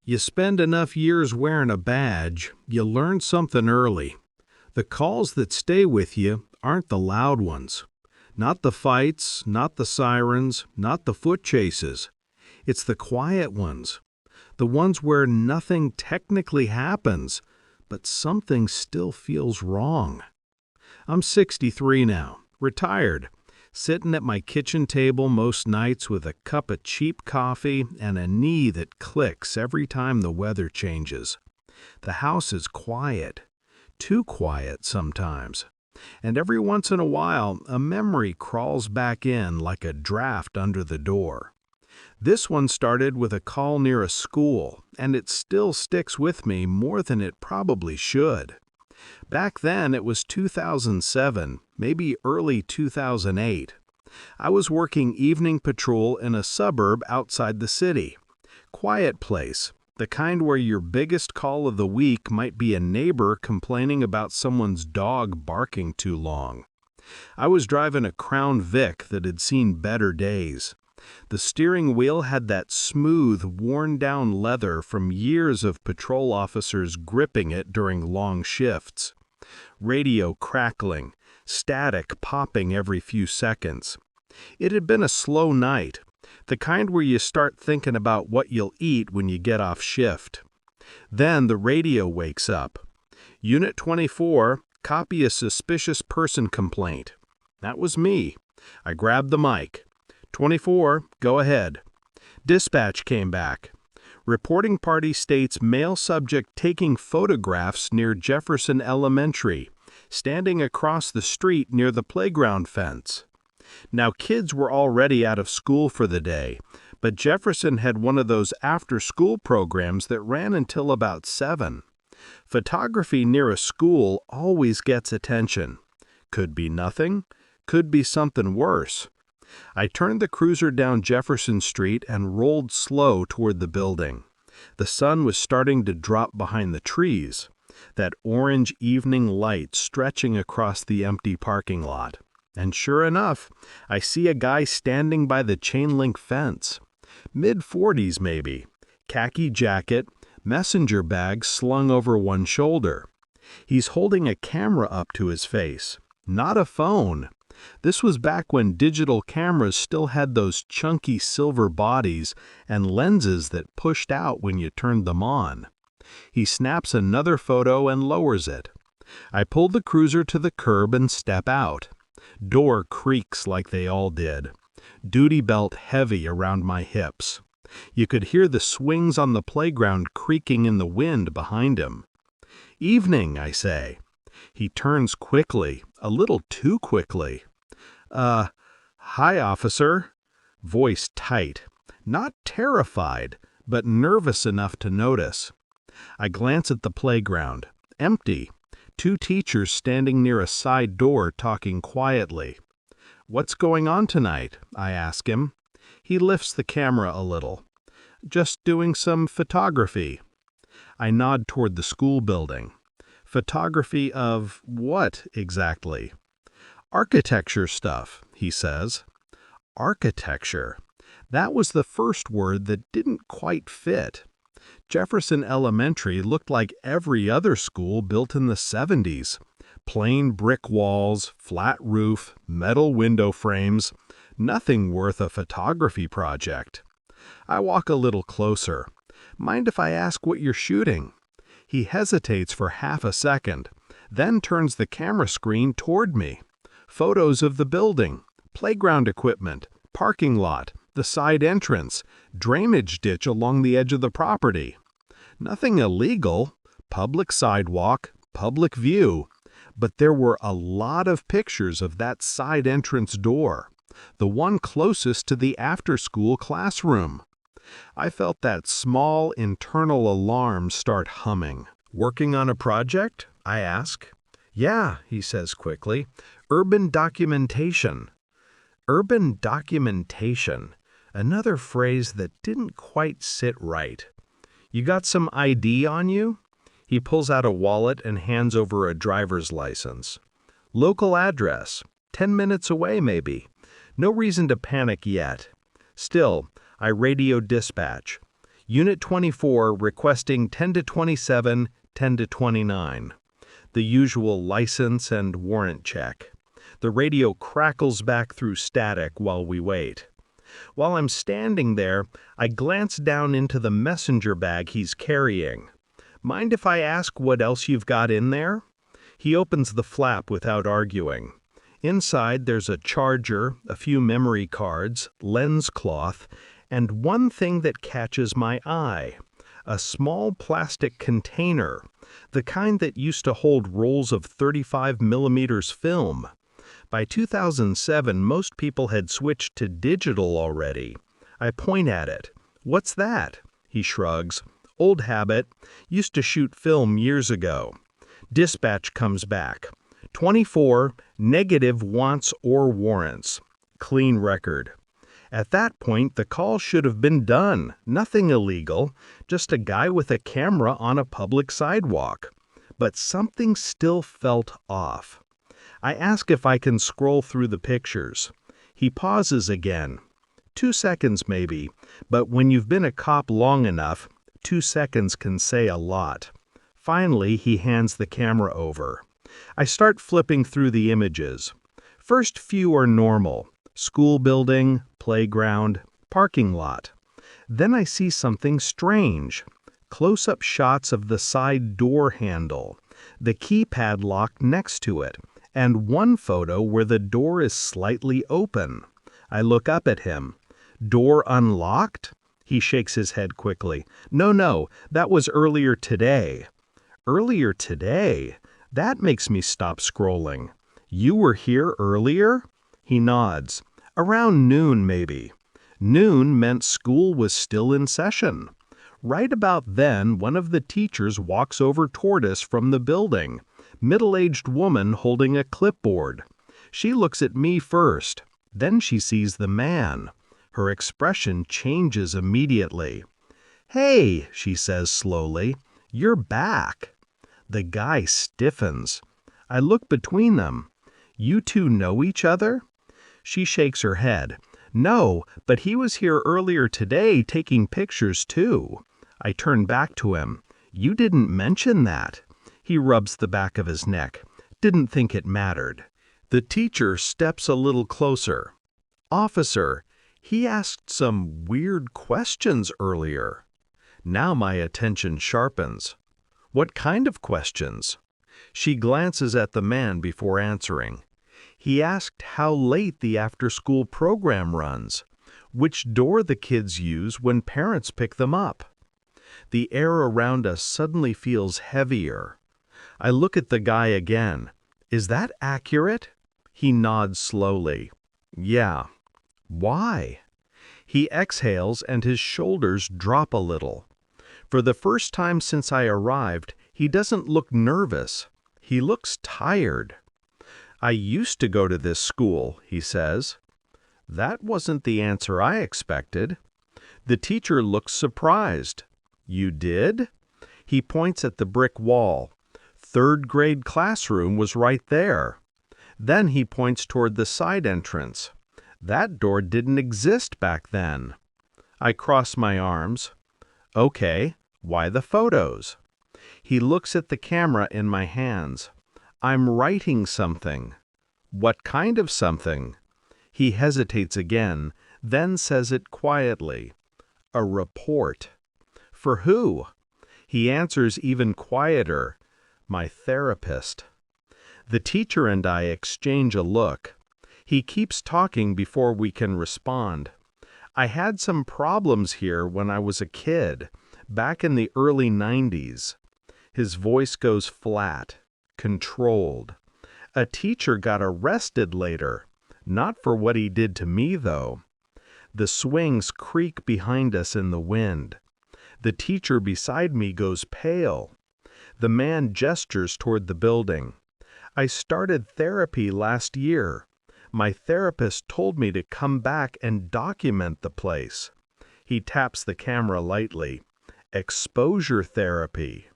You spend enough years wearing a badge, you learn something early. The calls that stay with you aren't the loud ones. Not the fights, not the sirens, not the foot chases. It's the quiet ones. The ones where nothing technically happens, but something still feels wrong. I'm 63 now, retired, sitting at my kitchen table most nights with a cup of cheap coffee and a knee that clicks every time the weather changes. The house is quiet, too quiet sometimes, and every once in a while a memory crawls back in like a draft under the door. This one started with a call near a school, and it still sticks with me more than it probably should. Back then it was 2007, maybe early 2008. I was working evening patrol in a suburb outside the city. Quiet place, the kind where your biggest call of the week might be a neighbor complaining about someone's dog barking too long. I was driving a Crown Vic that had seen better days. The steering wheel had that smooth, worn-down leather from years of patrol officers gripping it during long shifts. Radio crackling, static popping every few seconds. It had been a slow night, the kind where you start thinking about what you'll eat when you get off shift. Then the radio wakes up. Unit 24, copy a suspicious person complaint. That was me. I grabbed the mic. 24, go ahead. Dispatch came back. Reporting party states male subject taking photographs near Jefferson Elementary, standing across the street near the playground fence. Now, kids were already out of school for the day, but Jefferson had one of those after-school programs that ran until about 7. Photography near a school always gets attention. Could be nothing, could be something worse. I turned the cruiser down Jefferson Street and rolled slow toward the building. The sun was starting to drop behind the trees, that orange evening light stretching across the empty parking lot. And sure enough, I see a guy standing by the chain-link fence. Mid-40s maybe, khaki jacket, messenger bag slung over one shoulder. He's holding a camera up to his face, not a phone. This was back when digital cameras still had those chunky silver bodies and lenses that pushed out when you turned them on. He snaps another photo and lowers it. I pull the cruiser to the curb and step out. Door creaks like they all did. Duty belt heavy around my hips. You could hear the swings on the playground creaking in the wind behind him. Evening, I say. He turns quickly, a little too quickly. Hi, officer. Voice tight. Not terrified, but nervous enough to notice. I glance at the playground. Empty. 2 teachers standing near a side door talking quietly. What's going on tonight? I ask him. He lifts the camera a little. Just doing some photography. I nod toward the school building. Photography of what exactly? Architecture stuff, he says. Architecture. That was the first word that didn't quite fit. Jefferson Elementary looked like every other school built in the 70s. Plain brick walls, flat roof, metal window frames. Nothing worth a photography project. I walk a little closer. Mind if I ask what you're shooting? He hesitates for half a second, then turns the camera screen toward me. Photos of the building, playground equipment, parking lot, the side entrance, drainage ditch along the edge of the property. Nothing illegal, public sidewalk, public view, but there were a lot of pictures of that side entrance door, the one closest to the after-school classroom. I felt that small internal alarm start humming. Working on a project? I ask. Yeah, he says quickly. Urban documentation. Urban documentation. Another phrase that didn't quite sit right. You got some ID on you? He pulls out a wallet and hands over a driver's license. Local address. 10 minutes away, maybe. No reason to panic yet. Still, I radio dispatch. Unit 24 requesting 10 to 27, 10 to 29. The usual license and warrant check. The radio crackles back through static while we wait. While I'm standing there, I glance down into the messenger bag he's carrying. Mind if I ask what else you've got in there? He opens the flap without arguing. Inside there's a charger, a few memory cards, lens cloth, and one thing that catches my eye. A small plastic container, the kind that used to hold rolls of 35mm film. By 2007, most people had switched to digital already. I point at it. "What's that?" He shrugs. "Old habit. Used to shoot film years ago." Dispatch comes back. 24, negative wants or warrants. Clean record. At that point, the call should have been done. Nothing illegal. Just a guy with a camera on a public sidewalk. But something still felt off. I ask if I can scroll through the pictures. He pauses again. 2 seconds maybe, but when you've been a cop long enough, 2 seconds can say a lot. Finally, he hands the camera over. I start flipping through the images. First few are normal. School building, playground, parking lot. Then I see something strange. Close-up shots of the side door handle, the keypad locked next to it, and one photo where the door is slightly open. I look up at him. "Door unlocked?" He shakes his head quickly. No, that was earlier today." "Earlier today?" That makes me stop scrolling. "You were here earlier?" He nods. "Around noon, maybe." Noon meant school was still in session. Right about then, one of the teachers walks over toward us from the building. Middle-aged woman holding a clipboard. She looks at me first. Then she sees the man. Her expression changes immediately. "Hey," she says slowly, "you're back." The guy stiffens. I look between them. "You two know each other?" She shakes her head. "No, but he was here earlier today taking pictures too." I turn back to him. "You didn't mention that." He rubs the back of his neck. "Didn't think it mattered." The teacher steps a little closer. "Officer, he asked some weird questions earlier." Now my attention sharpens. "What kind of questions?" She glances at the man before answering. "He asked how late the after-school program runs, which door the kids use when parents pick them up." The air around us suddenly feels heavier. I look at the guy again. "Is that accurate?" He nods slowly. "Yeah." "Why?" He exhales and his shoulders drop a little. For the first time since I arrived, he doesn't look nervous. He looks tired. "I used to go to this school," he says. That wasn't the answer I expected. The teacher looks surprised. "You did?" He points at the brick wall. Third grade classroom was right there. Then he points toward the side entrance. That door didn't exist back then. I cross my arms. "Okay, why the photos?" He looks at the camera in my hands. "I'm writing something." "What kind of something?" He hesitates again, then says it quietly. "A report." "For who?" He answers even quieter. "My therapist." The teacher and I exchange a look. He keeps talking before we can respond. "I had some problems here when I was a kid, back in the early 90s. His voice goes flat, controlled. "A teacher got arrested later. Not for what he did to me, though." The swings creak behind us in the wind. The teacher beside me goes pale. The man gestures toward the building. "I started therapy last year. My therapist told me to come back and document the place." He taps the camera lightly. "Exposure therapy."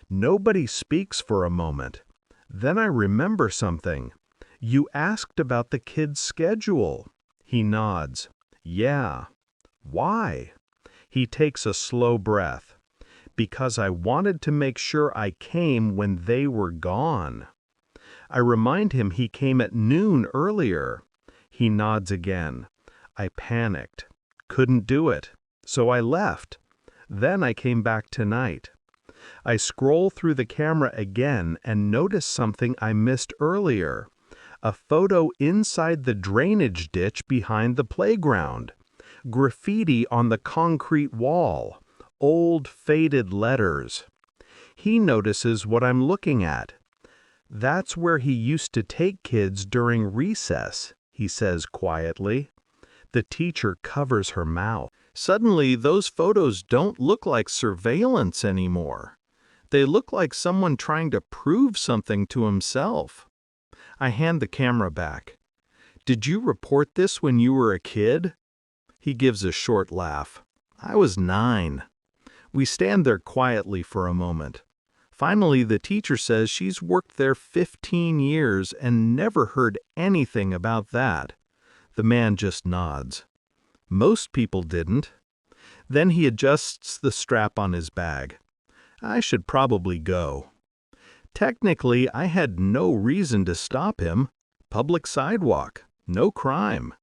Nobody speaks for a moment. Then I remember something. "You asked about the kid's schedule." He nods. "Yeah." "Why?" He takes a slow breath. Because I wanted to make sure I came when they were gone. I remind him he came at noon earlier. He nods again. I panicked. Couldn't do it. So I left. Then I came back tonight. I scroll through the camera again and notice something I missed earlier. A photo inside the drainage ditch behind the playground. Graffiti on the concrete wall. Old faded letters. He notices what I'm looking at. That's where he used to take kids during recess, he says quietly. The teacher covers her mouth. Suddenly, those photos don't look like surveillance anymore. They look like someone trying to prove something to himself. I hand the camera back. Did you report this when you were a kid? He gives a short laugh. I was 9. We stand there quietly for a moment. Finally, the teacher says she's worked there 15 years and never heard anything about that. The man just nods. Most people didn't. Then he adjusts the strap on his bag. I should probably go. Technically, I had no reason to stop him. Public sidewalk, no crime.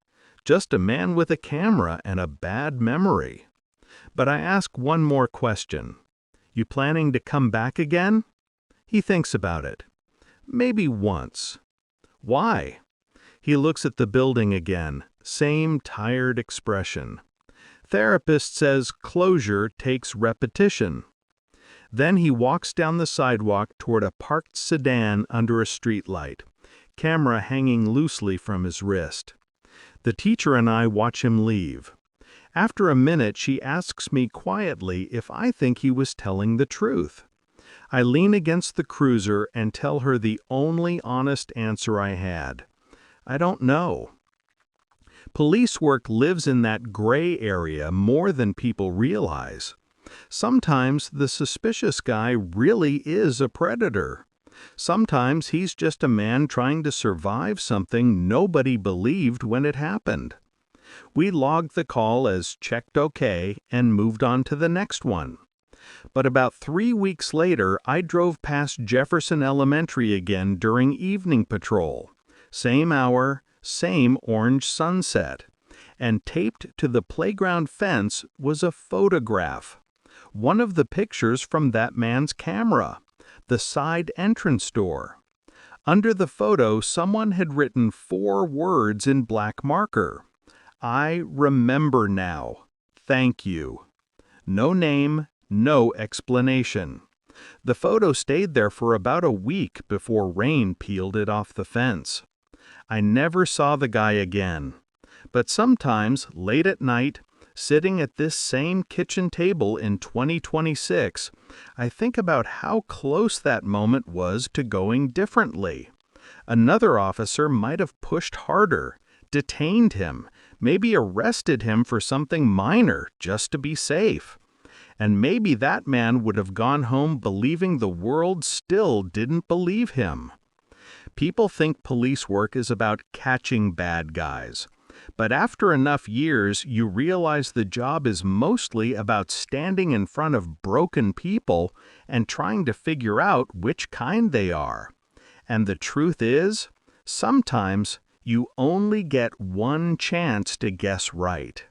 Just a man with a camera and a bad memory. But I ask one more question. You planning to come back again? He thinks about it. Maybe once. Why? He looks at the building again. Same tired expression. Therapist says closure takes repetition. Then he walks down the sidewalk toward a parked sedan under a streetlight, camera hanging loosely from his wrist. The teacher and I watch him leave. After a minute, she asks me quietly if I think he was telling the truth. I lean against the cruiser and tell her the only honest answer I had. I don't know. Police work lives in that gray area more than people realize. Sometimes the suspicious guy really is a predator. Sometimes he's just a man trying to survive something nobody believed when it happened. We logged the call as checked okay and moved on to the next one. But about 3 weeks later, I drove past Jefferson Elementary again during evening patrol. Same hour, same orange sunset. And taped to the playground fence was a photograph. One of the pictures from that man's camera, the side entrance door. Under the photo, someone had written 4 words in black marker. I remember now. Thank you. No name, no explanation. The photo stayed there for about a week before rain peeled it off the fence. I never saw the guy again. But sometimes, late at night, sitting at this same kitchen table in 2026, I think about how close that moment was to going differently. Another officer might have pushed harder, detained him, maybe arrested him for something minor just to be safe. And maybe that man would have gone home believing the world still didn't believe him. People think police work is about catching bad guys. But after enough years, you realize the job is mostly about standing in front of broken people and trying to figure out which kind they are. And the truth is, sometimes you only get one chance to guess right.